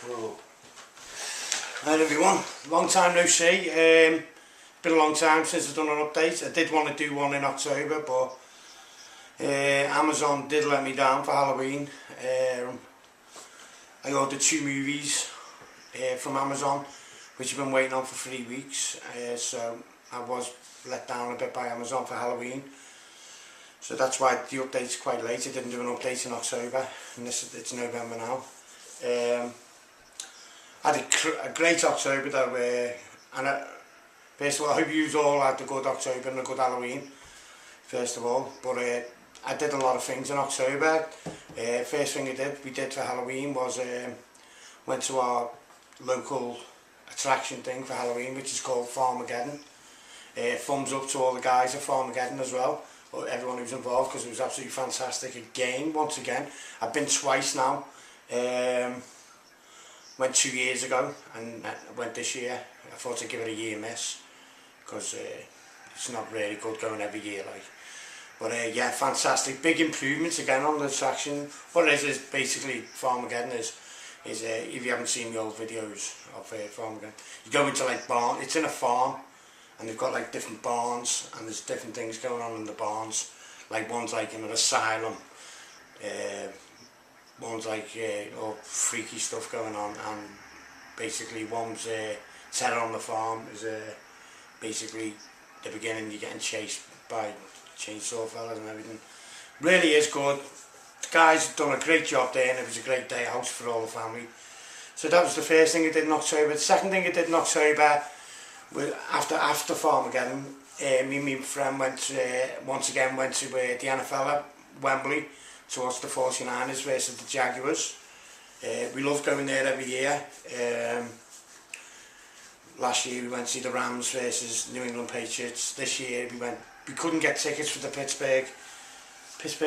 Oh. Hi everyone, long time no see. Been a long time since I've done an update. I did want to do one in October, but Amazon did let me down for Halloween. I ordered 2 movies from Amazon, which I've been waiting on for 3 weeks. So I was let down a bit by Amazon for Halloween. So that's why the update's quite late. I didn't do an update in October, and it's November now. I had a great October though, and first of all, I hope you all had a good October and a good Halloween, first of all. But I did a lot of things in October. First thing we did for Halloween was went to our local attraction thing for Halloween, which is called Farmageddon. Thumbs up to all the guys at Farmageddon as well, or everyone who's involved, because it was absolutely fantastic. Again, once again, I've been twice now. Went 2 years ago and I went this year. I thought I'd give it a year miss, because it's not really good going every year, like. But yeah, fantastic, big improvements again on the attraction. What it is basically Farmageddon is if you haven't seen the old videos of Farmageddon, you go into like barn. It's in a farm, and they've got like different barns, and there's different things going on in the barns. Like one's like in an asylum. One's like all freaky stuff going on, and basically one's terror on the farm is basically the beginning. You're getting chased by chainsaw fellas and everything. Really is good. The guys have done a great job there, and it was a great day out for all the family. So that was the first thing I did in October. The second thing I did in October, after Farmageddon, me and my friend once again went to the NFL at Wembley to watch the 49ers versus the Jaguars. We love going there every year. Last year we went to see the Rams versus New England Patriots. This year we couldn't get tickets for the Pittsburgh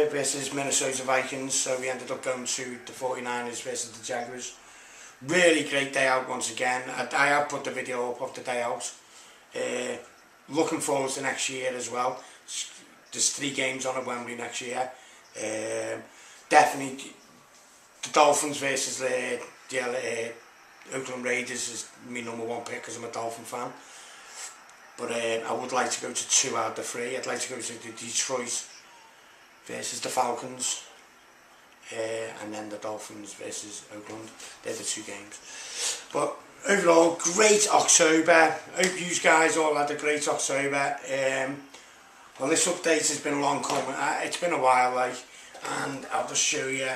versus Minnesota Vikings, so we ended up going to the 49ers versus the Jaguars. Really great day out once again. I have put the video up of the day out. Looking forward to next year as well. There's 3 games on at Wembley next year. Definitely the Dolphins versus the Oakland Raiders is my #1 pick, because I'm a Dolphin fan. But I would like to go to 2 out of the 3. I'd like to go to the Detroit versus the Falcons, and then the Dolphins versus Oakland. They're the 2 games. But overall, great October. Hope you guys all had a great October. Well, this update has been long coming. It's been a while, like, and I'll just show you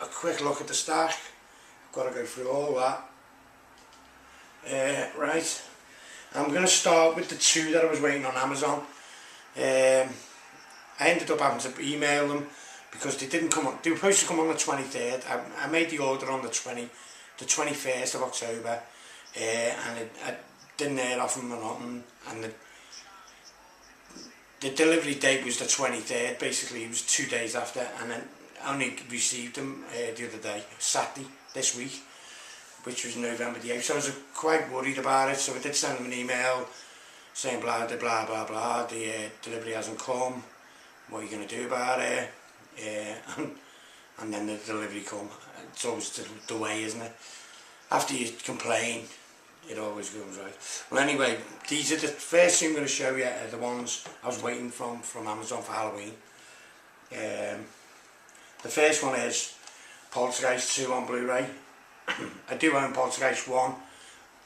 a quick look at the stack. I've got to go through all that. Right, I'm going to start with the 2 that I was waiting on Amazon. I ended up having to email them because they didn't come on. They were supposed to come on the 23rd. I made the order on the 21st of October, and I didn't hear off them or nothing, and the delivery date was the 23rd, basically. It was 2 days after, and then I only received them the other day, Saturday, this week, which was November the 8th, so I was quite worried about it. So I did send them an email saying blah blah blah blah blah, the delivery hasn't come, what are you going to do about it? And then the delivery come. It's always the way, isn't it? After you complain, it always goes right. Well, anyway, these are the first thing I'm going to show you are the ones I was waiting from Amazon for Halloween. The first one is Poltergeist 2 on Blu-ray. I do own Poltergeist 1.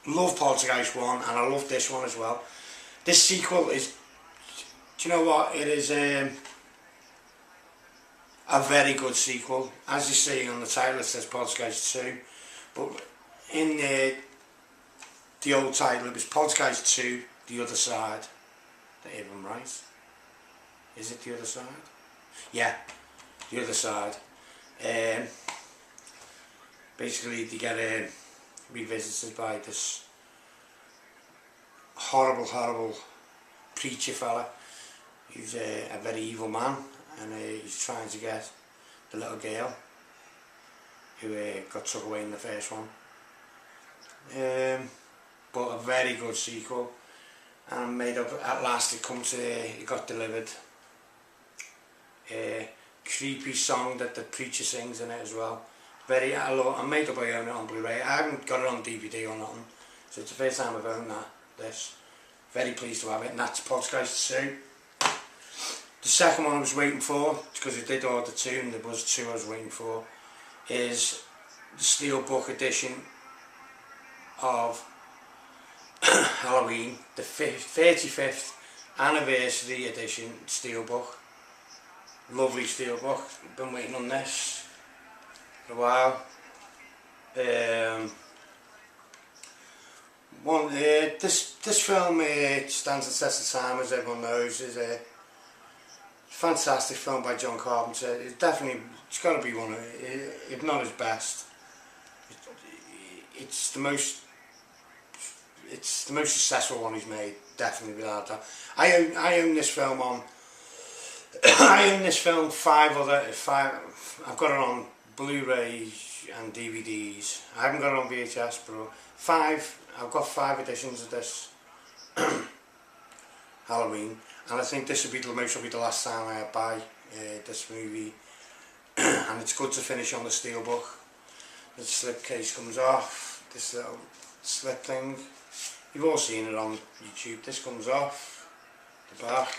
Love Poltergeist 1, and I love this one as well. This sequel is, do you know what? It is a very good sequel. As you see on the title, it says Poltergeist 2, but in the old title it was Poltergeist 2, The Other Side. If I'm right. Is it The Other Side? Yeah, The Other Side. Basically they get revisited by this horrible preacher fella. He's a very evil man, and he's trying to get the little girl who got took away in the first one. But a very good sequel, and made up at last. It got delivered. Creepy song that the preacher sings in it as well. I made up I own it on Blu-ray. I haven't got it on DVD or nothing, so it's the first time I've owned this. Very pleased to have it, and that's Poltergeist 2. The second one I was waiting for, because I did order 2 and there was 2 I was waiting for, is the Steelbook edition of Halloween, the 35th anniversary edition Steelbook. Lovely Steelbook. Been waiting on this for a while. This film stands the test of time, as everyone knows. Is a fantastic film by John Carpenter. It's got to be one of, if not his best. It's the most successful one he's made, definitely, without that. I own this film on. I own this film I've got it on Blu-ray and DVDs. I haven't got it on VHS, but I've got 5 editions of this Halloween, and I think this will be the last time I buy this movie. And it's good to finish on the Steelbook. The slipcase comes off, this little slip thing. You've all seen it on YouTube. This comes off the back.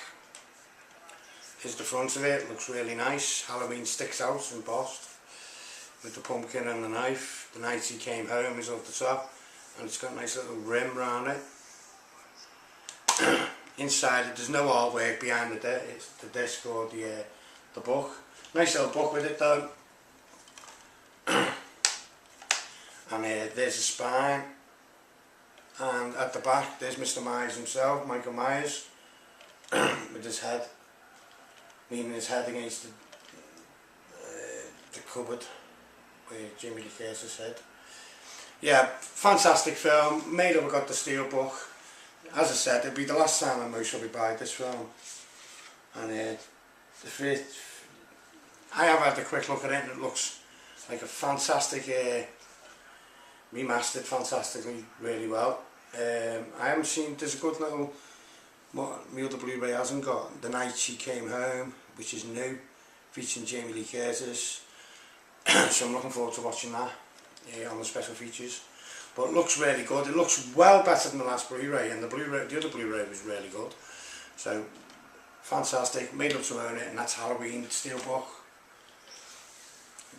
Here's the front of it. Looks really nice. Halloween sticks out embossed with the pumpkin and the knife. The night he came home is up the top, and it's got a nice little rim around it. Inside it, there's no artwork behind the disc or the book. Nice little book with it though. And there's a spine, and at the back there's Mr. Myers himself, Michael Myers, with his head, leaning his head against the cupboard where Jamie Lee Curtis' head. Yeah, fantastic film. Made up, I got the Steelbook. As I said, it'll be the last time I most probably buy this film. And I have had a quick look at it, and it looks like a fantastic, remastered fantastically, really well. I haven't seen, there's a good little, what my other Blu-ray hasn't got, The Night She Came Home, which is new, featuring Jamie Lee Curtis. So I'm looking forward to watching that on the special features. But it looks really good. It looks well better than the last Blu-ray, and the other Blu-ray was really good. So fantastic, made up to own it, and that's Halloween Steelbook.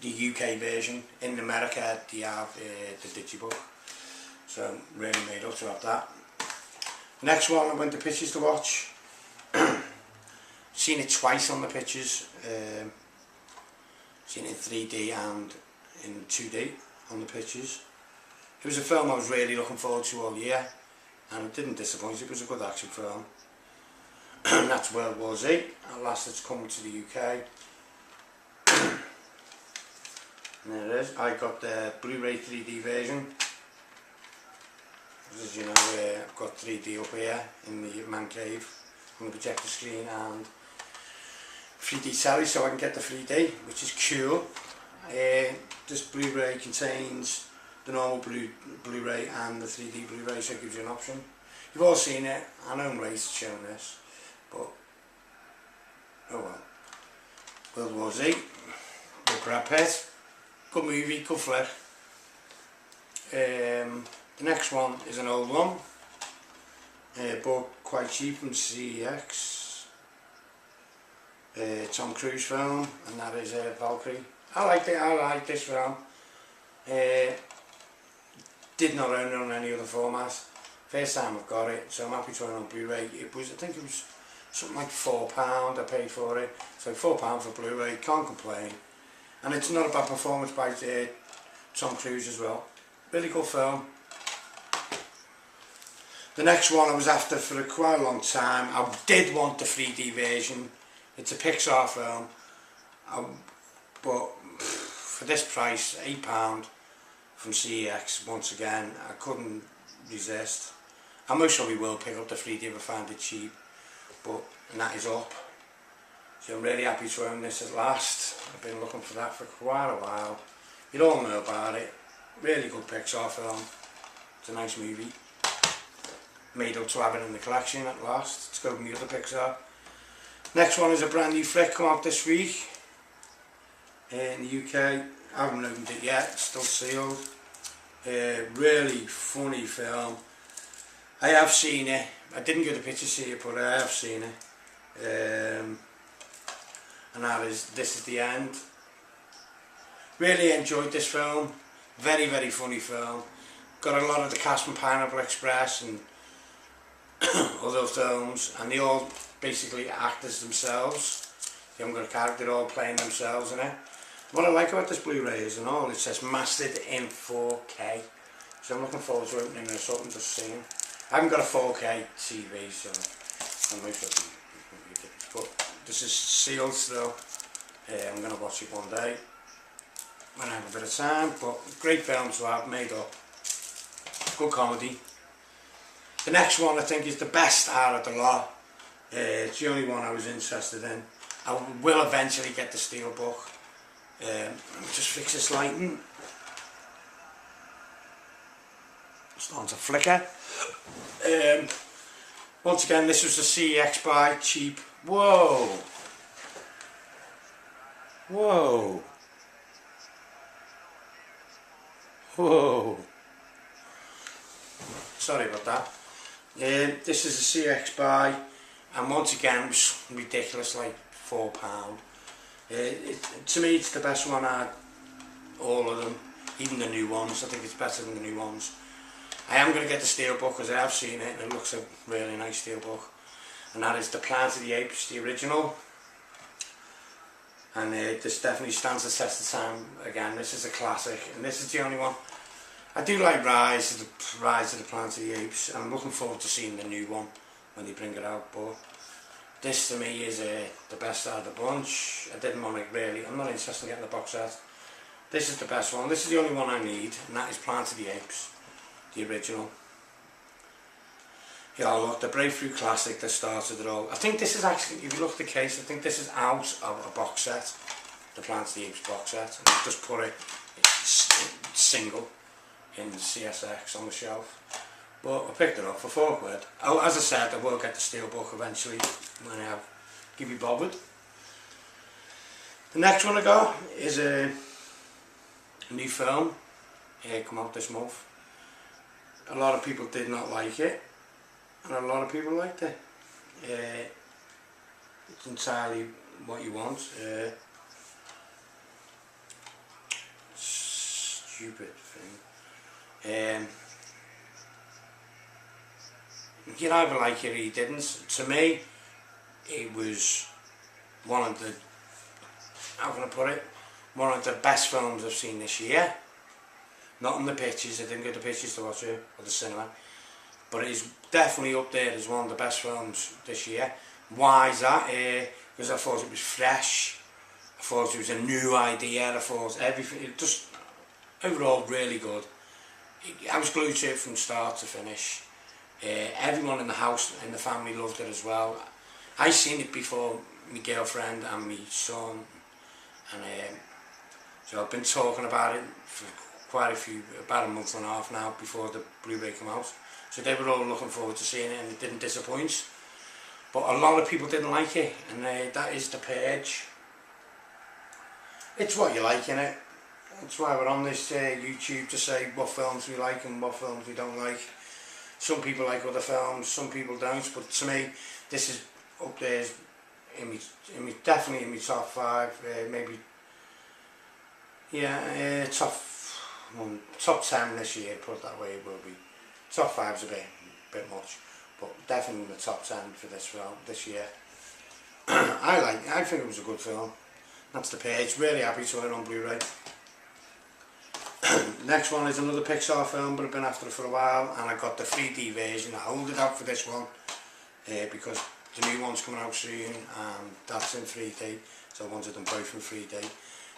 The UK version. In America they have the Digibook, so really made up to have that. Next one I went to pictures to watch. Seen it twice on the pictures. Seen it in 3D and in 2D on the pictures. It was a film I was really looking forward to all year, and it didn't disappoint. It was a good action film. And that's World War Z. At last it's come to the UK. And there it is. I got the Blu-ray 3D version. As you know, I've got 3D up here in the man cave on the projector screen and 3D telly, so I can get the 3D, which is cool. This Blu-ray contains the normal Blu-ray and the 3D Blu-ray, so it gives you an option. You've all seen it. I know I'm late showing this, but oh well. World War Z with Brad Pitt. Good movie, good flick. The next one is an old one, but quite cheap from CEX. Tom Cruise film, and that is Valkyrie. I like this film. Did not own it on any other format. First time I've got it, so I'm happy to own it on Blu-ray. I think it was something like £4 I paid for it. So £4 for Blu-ray, can't complain. And it's not a bad performance by Tom Cruise as well. Really good film. The next one I was after for quite a long time. I did want the 3D version. It's a Pixar film. But for this price, £8 from CEX, once again, I couldn't resist. I most probably will pick up the 3D if I find it cheap. But that is up. So I'm really happy to own this at last. I've been looking for that for quite a while. You all know about it. Really good Pixar film. It's a nice movie. Made up to have it in the collection at last. Let's go with the other Pixar. Next one is a brand new flick come out this week in the UK. I haven't opened it yet, it's still sealed. Really funny film. I have seen it. I didn't get a picture to see it, but I have seen it. And this is the end. Really enjoyed this film. Very, very funny film. Got a lot of the cast from Pineapple Express and other films, and they all basically act as themselves. They haven't got a character, they're all playing themselves in it. What I like about this Blu-ray is and all, it says mastered in 4K. So I'm looking forward to opening this up and just seeing. I haven't got a 4K TV, so I'm not sure. But this is sealed still. I'm going to watch it one day when I have a bit of time. But great film to have made up. Good comedy. The next one I think is the best out of the lot. It's the only one I was interested in. I will eventually get the Steelbook. Let me just fix this lighting. It's starting to flicker. Once again, this was the CEX buy, cheap. Whoa! Whoa! Whoa! Sorry about that. This is a CEX buy, and once again it was ridiculous, like £4. To me it's the best one out of all of them, even the new ones. I think it's better than the new ones. I am going to get the Steelbook because I have seen it and it looks a really nice Steelbook, and that is the Planet of the Apes, the original. And this definitely stands the test of time again. This is a classic, and this is the only one. I do like Rise of the Planet of the Apes, and I'm looking forward to seeing the new one when they bring it out, but this to me is the best out of the bunch. I didn't want to really, I'm not interested in getting the box set. This is the best one, this is the only one I need, and that is Planet of the Apes, the original. Yeah, look, the Breakthrough Classic that started it all. I think this is actually, if you look at the case, I think this is out of a box set, the Planet of the Apes box set. And I've just put it single in the CSX on the shelf. But I picked it up for £4. Oh, as I said, I will get the Steelbook eventually when I give you bothered. The next one I got is a new film. Come out this month. A lot of people did not like it, and a lot of people liked it. It's entirely what you want. Stupid thing. You either like it or you didn't. To me, it was one of the, how can I put it, one of the best films I've seen this year. Not in the pictures, I didn't get the pictures to watch it, or the cinema, but it is definitely up there as one of the best films this year. Why is that? Because I thought it was fresh, I thought it was a new idea, I thought everything, it just, overall really good. I was glued to it from start to finish. Everyone in the house, in the family loved it as well. I seen it before my girlfriend and my son, and so I've been talking about it for about a month and a half now before the Blu-ray came out. So they were all looking forward to seeing it, and it didn't disappoint. But a lot of people didn't like it, and that is The Purge. It's what you like, innit? That's why we're on this YouTube, to say what films we like and what films we don't like. Some people like other films, some people don't, but to me this is up there definitely in my top 5, maybe, yeah, top 10 this year, put it that way. It will be. Top 5's a bit much, but definitely in the top 10 for this film this year. I think it was a good film. That's The Purge. Really happy to have it on Blu-ray. Next one is another Pixar film, but I've been after it for a while, and I got the 3D version. I hold it out for this one because the new one's coming out soon, and that's in 3D, so I wanted them both in 3D.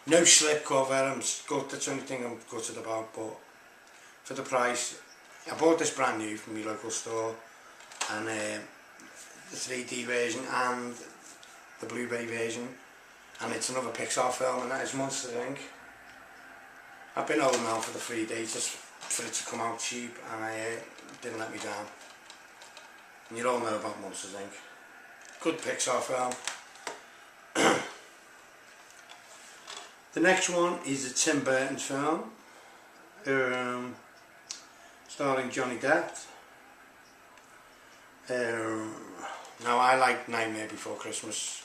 No slip cover, that's the only thing I'm gutted about, but for the price, I bought this brand new from my local store, and the 3D version and the Blu-ray version, and it's another Pixar film, and that is Monsters Inc. I've been holding out for the 3D just for it to come out cheap, and it didn't let me down. And you all know about Monsters Inc. Good Pixar film. The next one is a Tim Burton film, starring Johnny Depp. Now I like Nightmare Before Christmas.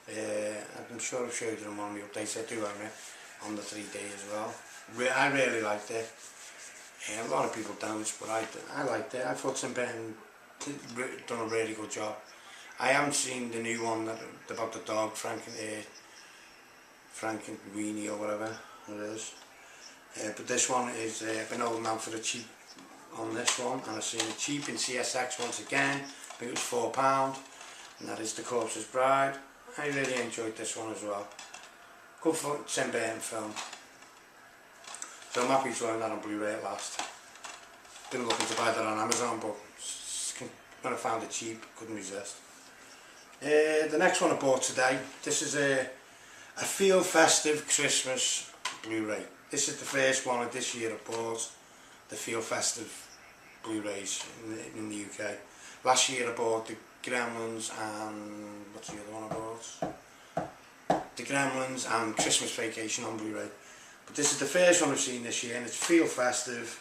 I'm sure I've showed you them on the updates. I do own it on the 3D as well. I really liked it. A lot of people don't, but I liked it. I thought Tim Burton done a really good job. I haven't seen the new one about the dog, Frank and Weenie or whatever it is. But this one is been holding out for the cheap on this one, and I've seen it cheap in CSX once again. I think it was £4, and that is The Corpse's Bride. I really enjoyed this one as well. Good for Tim Burton film. So I'm happy to own that on Blu-ray at last. Been looking to buy that on Amazon, but when I found it cheap, couldn't resist. The next one I bought today, this is a Feel Festive Christmas Blu-ray. This is the first one of this year I bought the Feel Festive Blu-rays in the UK. Last year I bought the Gremlins and what's the other one I bought? The Gremlins and Christmas Vacation on Blu-ray. But this is the first one I've seen this year, and it's Feel Festive,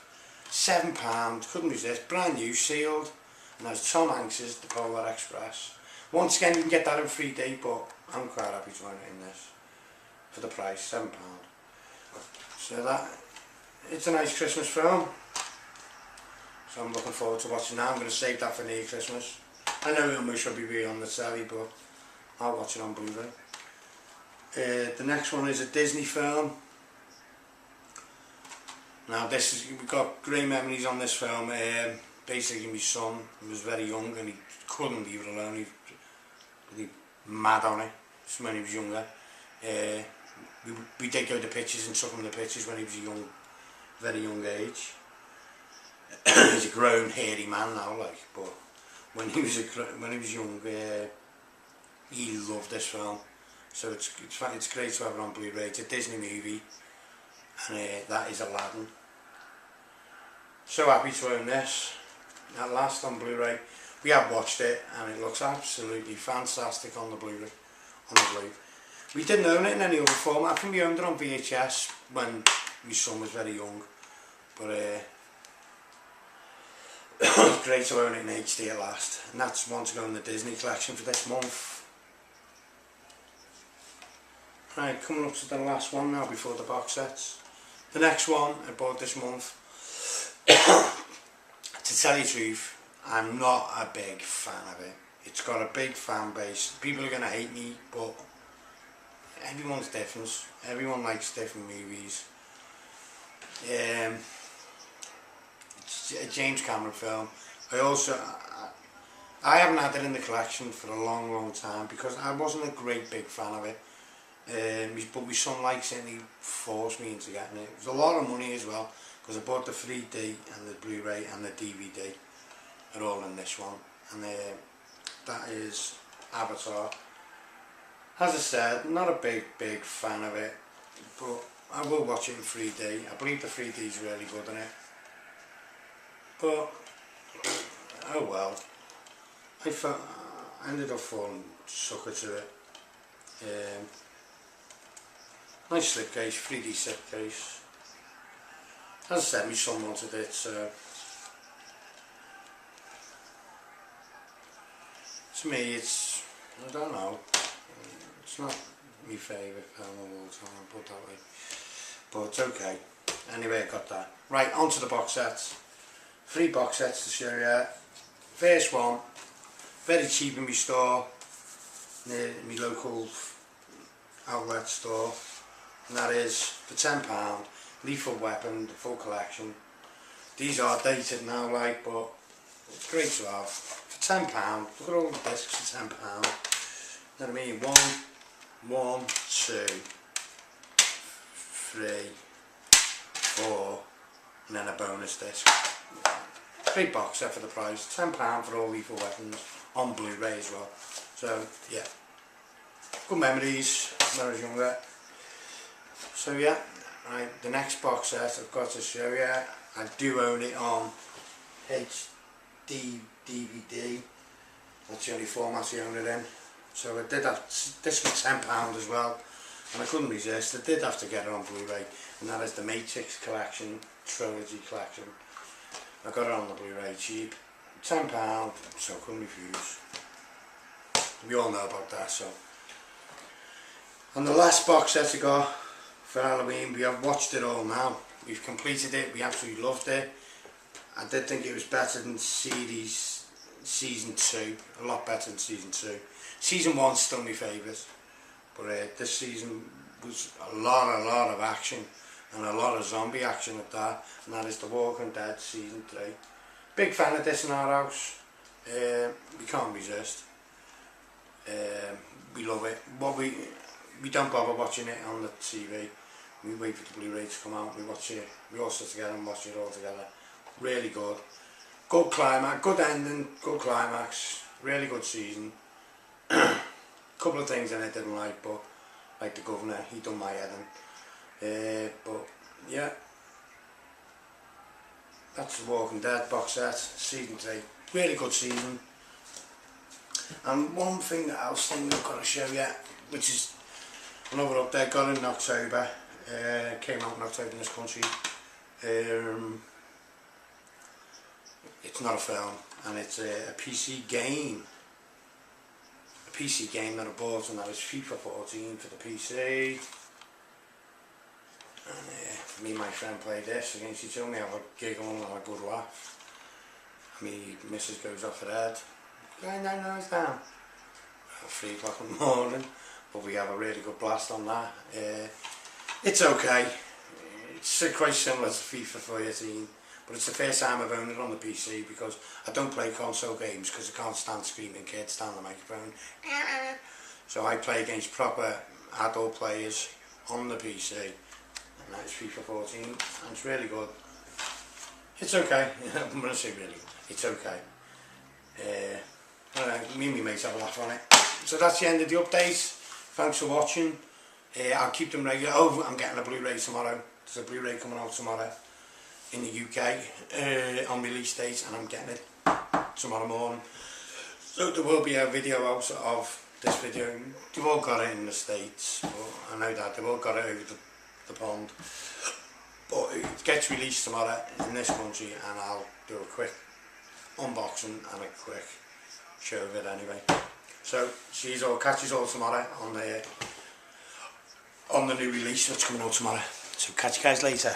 £7, couldn't resist, brand new, sealed, and that's Tom Hanks's The Polar Express. Once again, you can get that in 3D, but I'm quite happy to own it in this for the price, £7. So that, it's a nice Christmas film. So I'm looking forward to watching that. I'm going to save that for near Christmas. I know it almost should be on the telly, but I'll watch it on Blu-ray. The next one is a Disney film. Now we've got great memories on this film. Basically my son was very young and he couldn't leave it alone. He was mad on it when he was younger. We did go to pictures and took him to pictures when he was a very young age. He's a grown hairy man now, like, but when he was young, he loved this film. So it's great to have it on Blu-ray. It's a Disney movie, and that is Aladdin. So happy to own this at last on Blu-ray. We have watched it and it looks absolutely fantastic on the Blu-ray. We didn't own it in any other format. I think we owned it on VHS when my son was very young, but it's great to own it in HD at last. And that's one to go in the Disney collection for this month. Right, coming up to the last one now before the box sets. The next one I bought this month. To tell you the truth, I'm not a big fan of it. It's got a big fan base. People are going to hate me, but everyone's different. Everyone likes different movies. It's a James Cameron film. I haven't had it in the collection for a long time because I wasn't a great big fan of it. But my son likes it and he forced me into getting it. It was a lot of money as well because I bought the 3D and the Blu-ray and the DVD. They're all in this one, and that is Avatar. As I said, not a big fan of it, but I will watch it in 3D. I believe the 3D is really good in it. But oh well, I ended up falling sucker to it. Nice slipcase, 3D slipcase. As I said, my son wanted it, so to me it's, I don't know, it's not my favourite film of all time, put that way, but it's okay. Anyway, I got that. Right, onto the box sets. 3 box sets to show you. First one, very cheap in my store, near my local outlet store, and that is for £10, Lethal Weapon, the full collection. These are dated now, like, but it's great to have. For £10, look at all the discs for £10. You know what I mean? 1, 2, 3, 4, and then a bonus disc. Big box set for the price. £10 for all Lethal Weapons on Blu-ray as well. So yeah, good memories when I was younger. So yeah, right, the next box set I've got to show you. I do own it on HD DVD. That's the only format I own it in. So I did that. This was £10 as well. and I couldn't resist. I did have to get it on Blu-ray, and that is the Matrix collection, trilogy collection. I got it on the Blu-ray cheap, £10, so I couldn't refuse. We all know about that. So, and the last box set I got for Halloween, we have watched it all now. We've completed it. We absolutely loved it. I did think it was better than series season 2, a lot better than season 2. Season 1's still my favourite, but this season was a lot of action, and a lot of zombie action at that, and that is The Walking Dead season 3. Big fan of this in our house. We can't resist. We love it. What we don't bother watching it on the TV. We wait for the Blu-ray to come out. We watch it. We all sit together and watch it all together. Really good. Good climax. Good ending. Good climax. Really good season. Couple of things in it I didn't like, but like the governor, he done my head in. But yeah, that's The Walking Dead box set, season 3. Really good season. And one thing else I've got to show you, which is another update, got it in October. Came out in October in this country. It's not a film, and it's a PC game. A PC game that I bought, and that was FIFA 14 for the PC. And me and my friend played this against each other. We have a giggle and a good laugh. Me missus goes off her head. No, it's down. 3 o'clock in the morning, but we have a really good blast on that. It's okay. It's quite similar to FIFA 14, but it's the first time I've owned it on the PC because I don't play console games because I can't stand screaming kids down the microphone. So I play against proper adult players on the PC, and that's FIFA 14, and it's really good. It's okay. I'm going to say really good. It's okay. Me and my mates have a laugh on it. So that's the end of the update. Thanks for watching. I'll keep them regular. Oh, I'm getting a Blu-ray tomorrow. There's a Blu-ray coming out tomorrow in the UK on release date, and I'm getting it tomorrow morning. So there will be a video out of this video. They've all got it in the States, but I know that they've all got it over the pond. But it gets released tomorrow in this country, and I'll do a quick unboxing and a quick show of it anyway. So catch you all tomorrow on the new release that's coming out tomorrow. So catch you guys later.